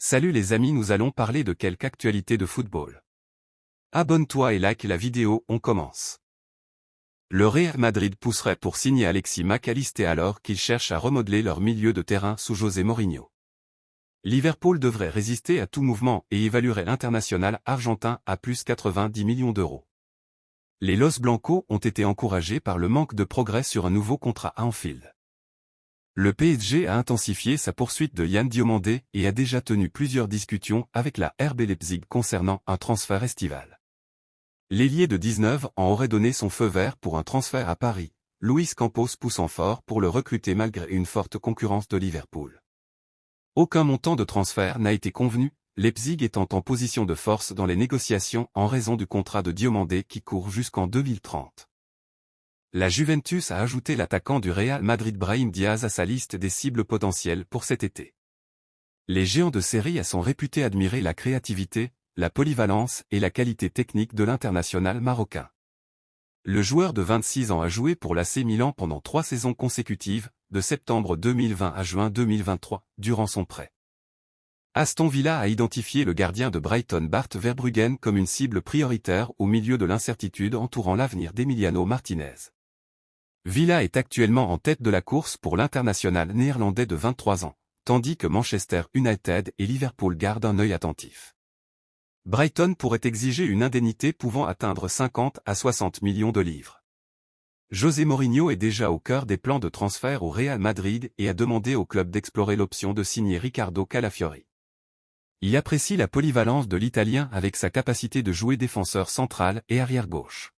Salut les amis, nous allons parler de quelques actualités de football. Abonne-toi et like la vidéo, on commence. Le Real Madrid pousserait pour signer Alexis Mac Allister alors qu'ils cherchent à remodeler leur milieu de terrain sous José Mourinho. Liverpool devrait résister à tout mouvement et évaluerait l'international argentin à plus 90 millions d'euros. Les Los Blancos ont été encouragés par le manque de progrès sur un nouveau contrat à Anfield. Le PSG a intensifié sa poursuite de Yann Diomandé et a déjà tenu plusieurs discussions avec la RB Leipzig concernant un transfert estival. L'ailier de 19 ans aurait donné son feu vert pour un transfert à Paris, Luis Campos poussant fort pour le recruter malgré une forte concurrence de Liverpool. Aucun montant de transfert n'a été convenu, Leipzig étant en position de force dans les négociations en raison du contrat de Diomandé qui court jusqu'en 2030. La Juventus a ajouté l'attaquant du Real Madrid Brahim Diaz à sa liste des cibles potentielles pour cet été. Les géants de Serie A sont réputés admirer la créativité, la polyvalence et la qualité technique de l'international marocain. Le joueur de 26 ans a joué pour l'AC Milan pendant 3 saisons consécutives, de septembre 2020 à juin 2023, durant son prêt. Aston Villa a identifié le gardien de Brighton Bart Verbruggen comme une cible prioritaire au milieu de l'incertitude entourant l'avenir d'Emiliano Martinez. Villa est actuellement en tête de la course pour l'international néerlandais de 23 ans, tandis que Manchester United et Liverpool gardent un œil attentif. Brighton pourrait exiger une indemnité pouvant atteindre 50 à 60 millions de livres. José Mourinho est déjà au cœur des plans de transfert au Real Madrid et a demandé au club d'explorer l'option de signer Riccardo Calafiori. Il apprécie la polyvalence de l'Italien avec sa capacité de jouer défenseur central et arrière-gauche.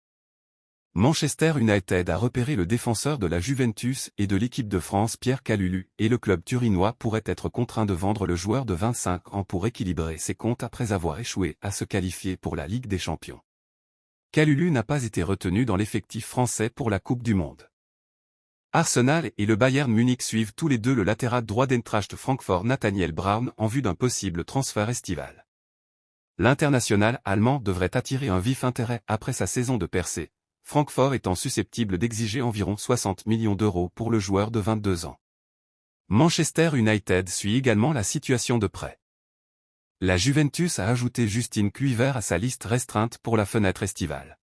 Manchester United a repéré le défenseur de la Juventus et de l'équipe de France Pierre Kalulu et le club turinois pourrait être contraint de vendre le joueur de 25 ans pour équilibrer ses comptes après avoir échoué à se qualifier pour la Ligue des Champions. Kalulu n'a pas été retenu dans l'effectif français pour la Coupe du Monde. Arsenal et le Bayern Munich suivent tous les deux le latéral droit d'Eintracht Francfort Nathaniel Brown en vue d'un possible transfert estival. L'international allemand devrait attirer un vif intérêt après sa saison de percée, Francfort étant susceptible d'exiger environ 60 millions d'euros pour le joueur de 22 ans. Manchester United suit également la situation de près. La Juventus a ajouté Justin Kluivert à sa liste restreinte pour la fenêtre estivale.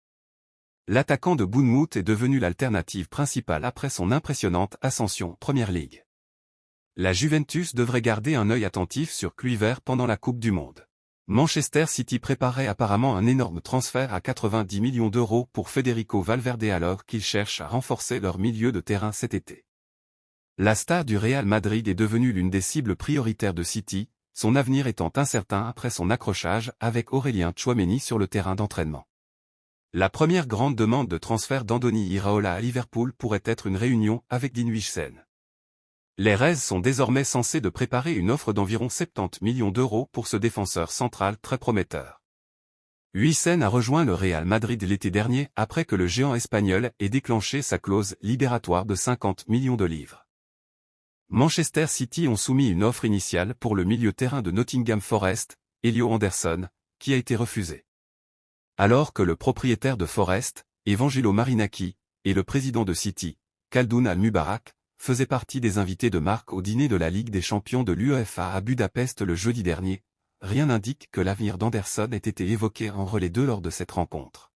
L'attaquant de Bournemouth est devenu l'alternative principale après son impressionnante ascension Premier League. La Juventus devrait garder un œil attentif sur Kluivert pendant la Coupe du Monde. Manchester City préparait apparemment un énorme transfert à 90 millions d'euros pour Federico Valverde alors qu'ils cherchent à renforcer leur milieu de terrain cet été. La star du Real Madrid est devenue l'une des cibles prioritaires de City, son avenir étant incertain après son accrochage avec Aurélien Tchouaméni sur le terrain d'entraînement. La première grande demande de transfert d'Andoni Iraola à Liverpool pourrait être une réunion avec Dean Huijsen. Les Reds sont désormais censés de préparer une offre d'environ 70 millions d'euros pour ce défenseur central très prometteur. Huijsen a rejoint le Real Madrid l'été dernier après que le géant espagnol ait déclenché sa clause libératoire de 50 millions de livres. Manchester City ont soumis une offre initiale pour le milieu-terrain de Nottingham Forest, Elio Anderson, qui a été refusée. Alors que le propriétaire de Forest, Evangelo Marinaki, et le président de City, Khaldoun Al-Mubarak, faisait partie des invités de marque au dîner de la Ligue des Champions de l'UEFA à Budapest le jeudi dernier, rien n'indique que l'avenir d'Anderson ait été évoqué en relais 2 lors de cette rencontre.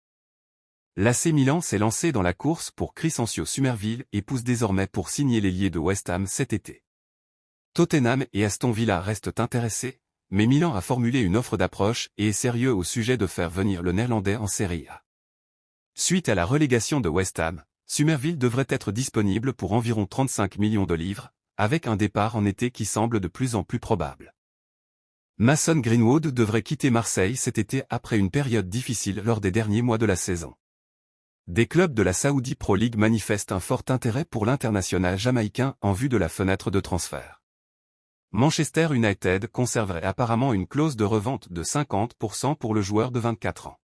L'AC Milan s'est lancé dans la course pour Crysencio Summerville et pousse désormais pour signer l'ailier de West Ham cet été. Tottenham et Aston Villa restent intéressés, mais Milan a formulé une offre d'approche et est sérieux au sujet de faire venir le Néerlandais en Serie A. Suite à la relégation de West Ham, Summerville devrait être disponible pour environ 35 millions de livres, avec un départ en été qui semble de plus en plus probable. Mason Greenwood devrait quitter Marseille cet été après une période difficile lors des derniers mois de la saison. Des clubs de la Saudi Pro League manifestent un fort intérêt pour l'international jamaïcain en vue de la fenêtre de transfert. Manchester United conserverait apparemment une clause de revente de 50% pour le joueur de 24 ans.